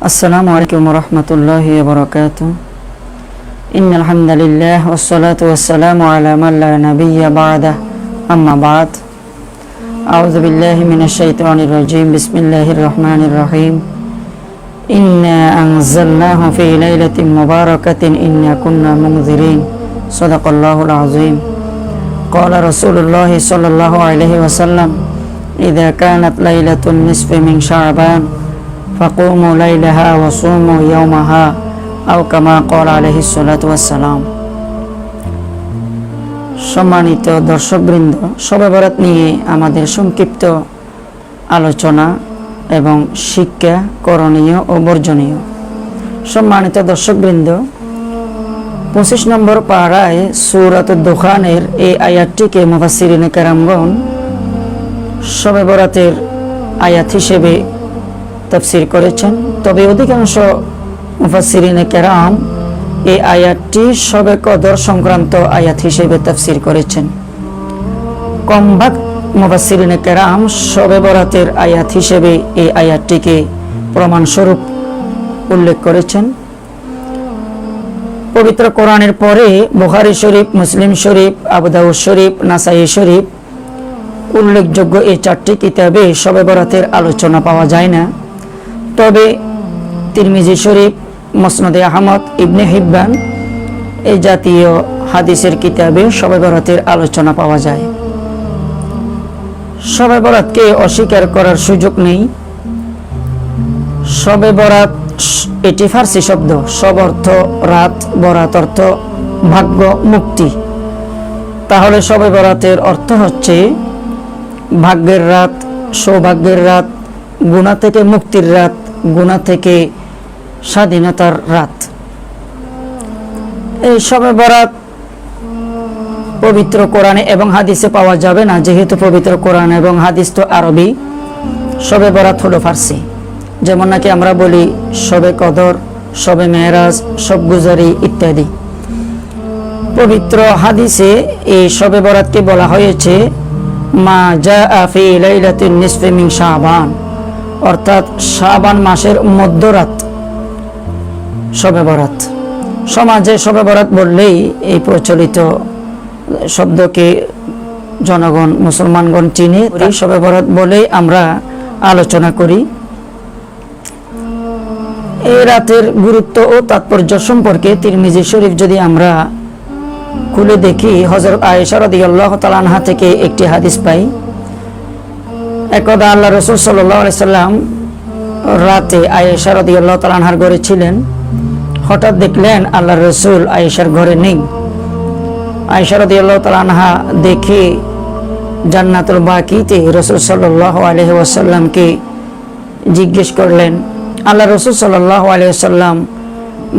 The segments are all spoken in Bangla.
আসসালামু আলাইকুম ওয়া রাহমাতুল্লাহি ওয়া বারাকাতুহু। ইন্নাল হামদালিল্লাহ ওয়াস সালাতু ওয়াস সালামু আলা মান লা নাবিয়্যা বা'দা, আম্মা বা'দ। আউযু বিল্লাহি মিনাশ শাইতানির রাজীম। বিসমিল্লাহির রহমানির রহিম। ইন্না আনজালনাহু ফি লাইলাতিন মুবারাকাতিন ইন্না কুন্না মুনজিরিন। সাদাকাল্লাহুল আযীম। ক্বালা রাসূলুল্লাহি সাল্লাল্লাহু আলাইহি ওয়াসাল্লাম, ইযা কানাত লাইলাতুন নিসফি মিন শা'বান ফাকুমু লাইলাহা ওয়া সুমু ইয়াওমাহা আও কামা ক্বালা আলাইহিস সালাতু ওয়াস সালাম। সম্মানিত দর্শকবৃন্দ, শবে বরাত নিয়ে আমাদের সংক্ষিপ্ত আলোচনা এবং শিক্ষা, করণীয় ও বর্জনীয়। সম্মানিত দর্শকবৃন্দ, 25 নম্বর পারায় সূরাতুদ দুখানের এই আয়াতটিকে মুফাসসিরিনে কেরামগণ শবে বরাতের আয়াত হিসেবে তাফসীর করেছেন। তবে অধিকাংশ মুফাসসিরিনে কেরাম এই আয়াতটি শবে কদর সংক্রান্ত আয়াত হিসেবে তাফসীর করেছেন। কমভাগ মুফাসসিরিনে কেরাম শবে বরাতের আয়াত হিসেবে এই আয়াতটিকে প্রমাণস্বরূপ উল্লেখ করেছেন। পবিত্র কোরআনের পরে বুখারী শরীফ, মুসলিম শরীফ, আবু দাউদ শরীফ, নাসাঈ শরীফ উল্লেখযোগ্য এই 4টি কিতাবে শবে বরাতের আলোচনা পাওয়া যায় না। তবে তিরমিজি শরীফ, মুসনাদে আহমদ, ইবনে হিব্বান এই জাতীয় হাদিসের কিতাবে শবে বরাতের আলোচনা পাওয়া যায়। শবে বরাতকে অস্বীকার করার সুযোগ নেই। শবে বরাত এটি ফার্সি শব্দ। শব অর্থ রাত, বরাত অর্থ ভাগ্য, মুক্তি। তাহলে শবে বরাতের অর্থ হচ্ছে ভাগ্যের রাত, সৌভাগ্যের রাত, গুনাহ থেকে মুক্তির রাত, গুনাহ থেকে স্বাধীনতার রাত। এই শবে বরাত পবিত্র কোরআনে এবং হাদিসে পাওয়া যাবে না, যেহেতু পবিত্র কোরআন এবং হাদিস তো আরবি। শবে বরাত হলো ফার্সি। যেমন নাকি আমরা বলি শবে কদর, শবে মেরাজ, শব গুজারি ইত্যাদি। পবিত্র হাদিসে এই শবে বরাতকে বলা হয়েছে মা জাআ ফি লাইলাতিন নিসফি মিন শাবান, অর্থাৎ শাবান মাসের মধ্যরাত শবে বরাত। সমাজে শবে বরাত বললেই এই প্রচলিত শব্দকে জনগণ, মুসলমানগণ চিনে। শবে বরাত বলেই আমরা আলোচনা করি। এই রাতের গুরুত্ব ও তাৎপর্য সম্পর্কে তিরমিজি শরীফ যদি আমরা খুলে দেখি, হযরত আয়েশা রাদিয়াল্লাহু তাআলা আনহা থেকে একটি হাদিস পাই। একদা আল্লাহ রাসূল সাল্লাল্লাহু আলাইহি সাল্লাম রাতে আয়েশা রাদিয়াল্লাহু তাআলা আনহার ঘরে ছিলেন। হঠাৎ দেখলেন আল্লাহর রাসূল আয়েশার ঘরে নেই। আয়েশা রাদিয়াল্লাহু তাআলা আনহা দেখে জান্নাতুল বাকিতে রাসূল সাল্লাল্লাহু আলাইহি ওয়াসাল্লামকে জিজ্ঞেস করলেন। আল্লাহ রাসূল সাল্লাল্লাহু আলাইহি ওয়াসাল্লাম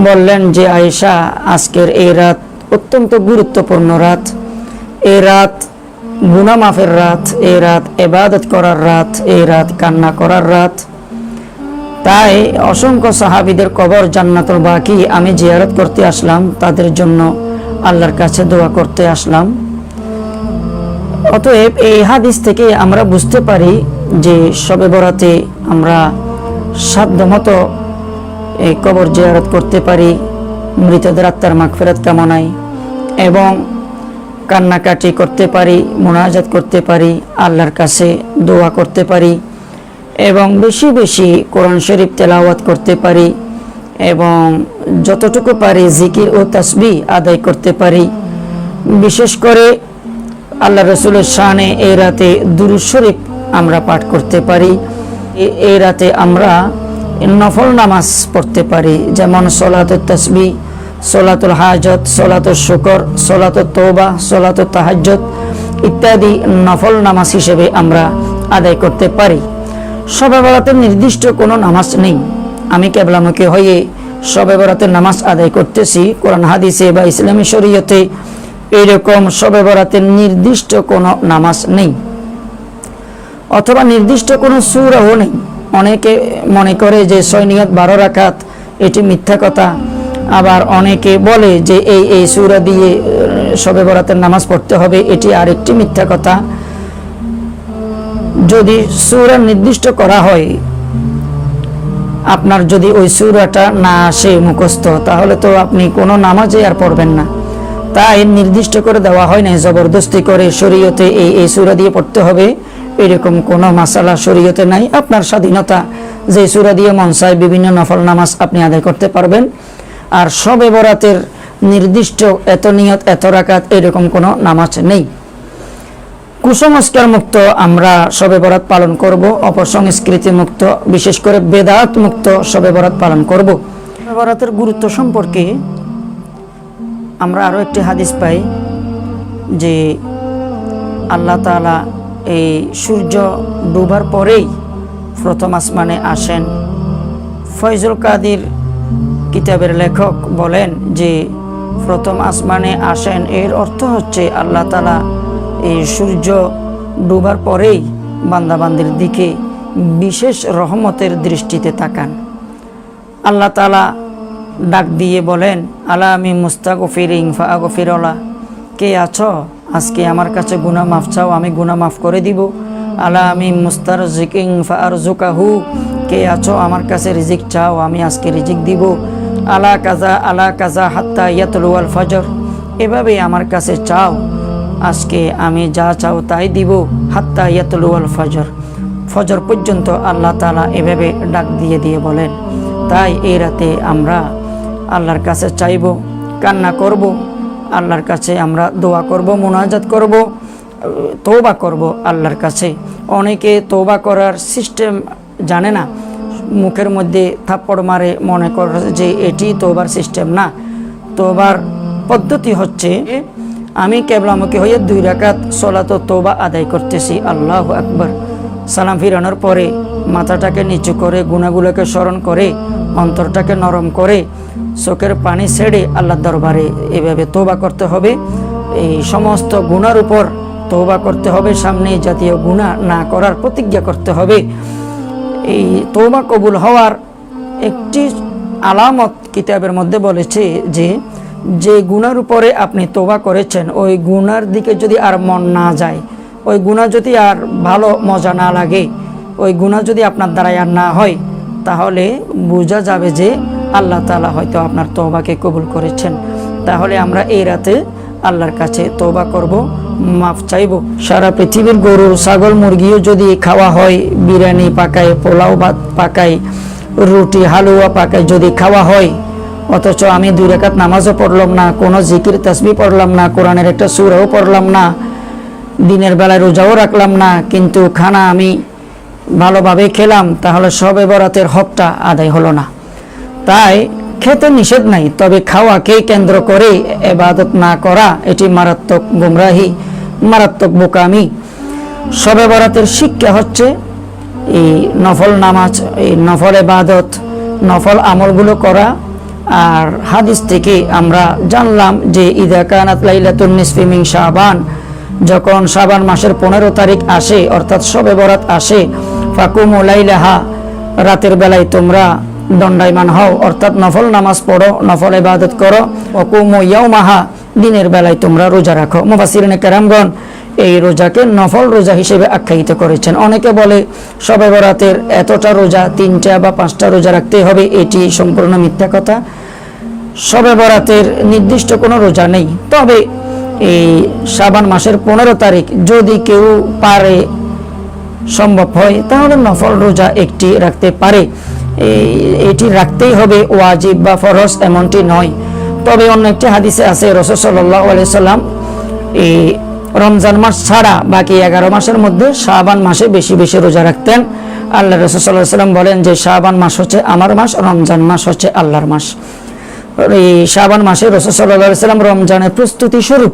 বললেন যে আয়েশা, আজকের এই রাত অত্যন্ত গুরুত্বপূর্ণ রাত। এই রাত গুনাহ মাফের রাত, এই রাত ইবাদত করার রাত, এই রাত কান্না করার রাত। তাই অসংখ্য সাহাবীদের কবর জান্নাতুল বাকি আমি জিয়ারত করতে আসলাম, তাদের জন্য আল্লাহর কাছে দোয়া করতে আসলাম। অতএব এই হাদিস থেকে আমরা বুঝতে পারি যে শবে বরাতে আমরা সাধ্যমতো এই কবর জিয়ারত করতে পারি, মৃতদের আত্মার মাগফিরাত কামনায়, এবং কান্নাকাটি করতে পারি, মুনাজাত করতে পারি, আল্লাহর কাছে দোয়া করতে পারি, এবং বেশি বেশি কোরআন শরীফ তেলাওয়াত করতে পারি, এবং যতটুকু পারি জিকির ও তাসবিহ আদায় করতে পারি। বিশেষ করে আল্লাহ রাসূলের শানে এই রাতে দুরূদ শরীফ আমরা পাঠ করতে পারি। এই রাতে আমরা নফল নামাজ পড়তে পারি, যেমন সলাতুত তাসবিহ, সলাতুল হাজত, সলাতুল শুকর, সলাতুত তওবা, সলাতুত তাহাজ্জুদ ইত্যাদি নফল নামাজ হিসেবে আমরা আদায় করতে পারি। শবে বরাতের নির্দিষ্ট কোনো নামাজ নেই। আমি কিবলামুখী হয়ে শবে বরাতের নামাজ আদায় করতেছি, কোরআন হাদিসে বা ইসলামী শরীয়তে এরকম শবে বরাতের নির্দিষ্ট কোনো নামাজ নেই, অথবা নির্দিষ্ট কোনো সূরাও নেই। অনেকে মনে করে যে 6 নিয়ত 12 রাকাত, এটি মিথ্যা কথা। আবার অনেকে বলে যে এই সূরা দিয়ে শবে বরাতের নামাজ পড়তে হবে, এটি আরেকটি মিথ্যা কথা। যদি সূরা নির্দিষ্ট করা হয় আপনার যদি ওই সূরাটা না আসে মুখস্থ, তাহলে তো আপনি কোনো নামাজে আর পড়বেন না। তাই নির্দিষ্ট করে দেওয়া হয় না জবরদস্তি করে শরীয়তে এই সূরা দিয়ে পড়তে হবে, এরকম কোনো মাসালা শরীয়তে নাই। আপনার স্বাধীনতা, যে সূরা দিয়ে মন চায় বিভিন্ন নফল নামাজ আপনি আদায় করতে পারবেন। আর শবে বরাতের নির্দিষ্ট এত নিয়ত এত রাকাত এরকম কোনো নামাজ নেই। কুসংস্কার মুক্ত আমরা শবে বরাত পালন করব, অপসংস্কৃতি মুক্ত, বিশেষ করে বেদাত মুক্ত শবে বরাত পালন করব। শবে বরাতের গুরুত্ব সম্পর্কে আমরা আরও একটি হাদিস পাই যে আল্লাহ তাআলা এই সূর্য ডুবার পরেই প্রথম আসমানে আসেন। ফয়জুল কাদির কিতাবের লেখক বলেন যে প্রথম আসমানে আসেন এর অর্থ হচ্ছে আল্লাহ তাআলা এই সূর্য ডুবার পরেই বান্দাবান্দির দিকে বিশেষ রহমতের দৃষ্টিতে তাকান। আল্লাহ তাআলা ডাক দিয়ে বলেন, আলা আমি মুস্তাগফিরিন ফাগফিরলা, কে আছো আজকে আমার কাছে গুনাহ মাফ চাও, আমি গুনাহ মাফ করে দিব। আলা আমি মুস্তারজিকিন ফারজুকাহু, কে আছো আমার কাছে রিজিক চাও, আমি আজকে রিজিক দিব। আলা কাজা হাত্তা ইয়াতলুয়াল ফজর, এভাবে আমার কাছে চাও, আজকে আমি যা চাও তাই দিব। হাত্তা ইয়াতলুয়াল ফজর, ফজর পর্যন্ত আল্লাহ তাআলা এভাবে ডাক দিয়ে দিয়ে বলেন। তাই এই রাতে আমরা আল্লাহর কাছে চাইব, কান্না করব, আল্লাহর কাছে আমরা দোয়া করব, মুনাজাত করব, তওবা করব আল্লাহর কাছে। অনেকে তওবা করার সিস্টেম জানে না, মুখের মধ্যে থাপ্পড় মারে, মনে করে যে এটি তওবার সিস্টেম না। তওবার পদ্ধতি হচ্ছে আমি কেবলামুখী হয়ে 2 রাকাত সলাত তওবা আদায় করতেছি, আল্লাহু আকবার, সালাম ফিরানোর পরে মাথাটাকে নিচু করে গুনাহগুলোকে স্মরণ করে অন্তরটাকে নরম করে চোখের পানি ছেড়ে আল্লাহর দরবারে এভাবে তওবা করতে হবে। এই সমস্ত গুনার উপর তওবা করতে হবে, সামনে জাতীয় গুনাহ না করার প্রতিজ্ঞা করতে হবে। এই তওবা কবুল হওয়ার একটি আলামত কিতাবের মধ্যে বলেছে যে যে গুনার উপরে আপনি তওবা করেছেন ওই গুনার দিকে যদি আর মন না যায়, ওই গুনাহ যদি আর ভালো মজা না লাগে, ওই গুনাহ যদি আপনার দ্বারাই আর না হয়, তাহলে বোঝা যাবে যে আল্লাহ তাআলা হয়তো আপনার তওবাকে কবুল করেছেন। তাহলে আমরা এই রাতে আল্লাহর কাছে তওবা করব, মাফ চাইব। সারা পৃথিবীর গরু ছাগল মুরগিও যদি খাওয়া হয়, বিরিয়ানি পাকায়, পোলাও ভাত পাকায়, রুটি হালুয়া পাকায় যদি খাওয়া হয়, অথচ আমি 2 রাকাত নামাজও পড়লাম না, কোনো জিকির তাসবিহ পড়লাম না, কোরআনের একটা সূরাও পড়লাম না, দিনের বেলায় রোজাও রাখলাম না, কিন্তু খানা আমি ভালোভাবে খেলাম, তাহলে শবে বরাতের হকটা আদায় হলো না। তাই খেতে নিষেধ নাই, তবে খাওয়াকে কেন্দ্র করে ইবাদত না করা এটি মারাত্মক গুমরাহি, মারাত্মক বোকামি। শবে বরাতের শিক্ষা হচ্ছে এই নফল নামাজ, এই নফল ইবাদত, নফল আমলগুলো করা। আর হাদিস থেকে আমরা জানলাম যে ইযা কানাত লাইলাতুন নিসফি মিন শাবান, যখন শাবান মাসের 15 তারিখ আসে অর্থাৎ শবে বরাত আসে, ফাকুমু লাইলাহা, রাতের বেলায় তোমরা দণ্ডায়মান হও, অর্থাৎ নফল নামাজ পড়ো, নফল ইবাদত করো। ওয়াকুমু ইয়াওমাহা, দিনের বেলায় তোমরা রোজা রাখো। মুফাসসিরিনে কেরামগণ এই রোজাকে নফল রোজা হিসেবে আখ্যায়িত করেছেন। অনেকে বলে শবে বরাতের এতটা রোজা, 3টা বা 5টা রোজা রাখতে হবে, এটি সম্পূর্ণ মিথ্যা কথা। শবে বরাতের নির্দিষ্ট কোনো রোজা নেই, তবে এই শাবান মাসের 15 তারিখ যদি কেউ পারে, সম্ভব হয়, তাহলে নফল রোজা একটি রাখতে পারে। এটি রাখতেই হবে, ওয়াজিব বা ফরজ এমনটি নয়। তবে অন্য একটি হাদিসে আছে রাসূল সাল্লাল্লাহু আলাইহি সাল্লাম এই রমজান মাস ছাড়া বাকি 11 মাসের মধ্যে শাবান মাসে বেশি বেশি রোজা রাখতেন। আল্লাহ রাসূল সাল্লাল্লাহু আলাইহি সাল্লাম বলেন যে শাবান মাস হচ্ছে আমার মাস, রমজান মাস হচ্ছে আল্লাহর মাস। এই শাবান মাসে রাসূল সাল্লাল্লাহু আলাইহি সাল্লাম রমজানের প্রস্তুতি স্বরূপ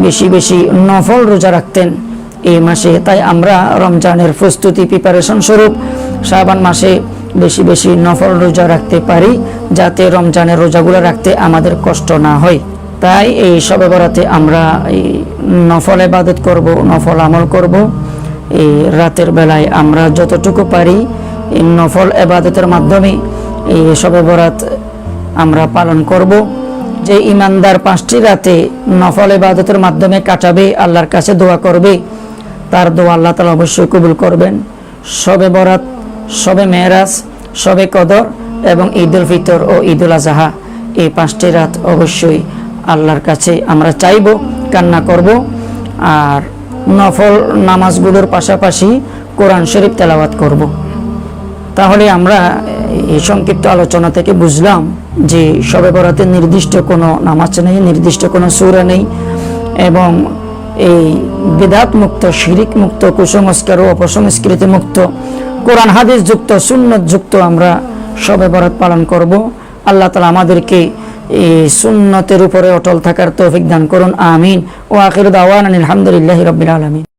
বেশি বেশি নফল রোজা রাখতেন এই মাসে। তাই আমরা রমজানের প্রস্তুতি প্রিপারেশন স্বরূপ শাবান মাসে বেশি বেশি নফল রোজা রাখতে পারি, যাতে রমজানের রোজাগুলো রাখতে আমাদের কষ্ট না হয়। তাই এই শবে বরাতে আমরা এই নফল ইবাদত করব, নফল আমল করব। এই রাতের বেলায় আমরা যতটুকু পারি এই নফল ইবাদতের মাধ্যমে এই শবে বরাত আমরা পালন করব। যে ইমানদার 5টি রাতে নফল ইবাদতের মাধ্যমে কাটাবে, আল্লাহর কাছে দোয়া করবে, তার দোয়া আল্লাহ তাআলা অবশ্যই কবুল করবেন। শবে বরাত, শবে মেরাজ, শবে কদর এবং ঈদুল ফিতর ও ঈদুল আজহা, এই 5টি রাত অবশ্যই আল্লাহর কাছে আমরা চাইব, কান্না করব। আর নফল নামাজগুলোর পাশাপাশি কোরআন শরীফ তেলাওয়াত করব। তাহলে আমরা এই সংক্ষিপ্ত আলোচনা থেকে বুঝলাম যে শবে বরাতে নির্দিষ্ট কোনো নামাজ নেই, নির্দিষ্ট কোনো সূরা নেই, এবং এই বিদআত মুক্ত, শিরিক মুক্ত, কুসংস্কার ও অপসংস্কৃতি মুক্ত, কোরআন হাদিস যুক্ত, সুন্নত যুক্ত আমরা শবে বরাত পালন করব। আল্লাহ তাআলা আমাদেরকে এই সুন্নতের উপরে অটল থাকার তৌফিক দান করুন, আমিন। ও আখিরু দাওয়ানা আলহামদুলিল্লাহি রাব্বিল আলামিন।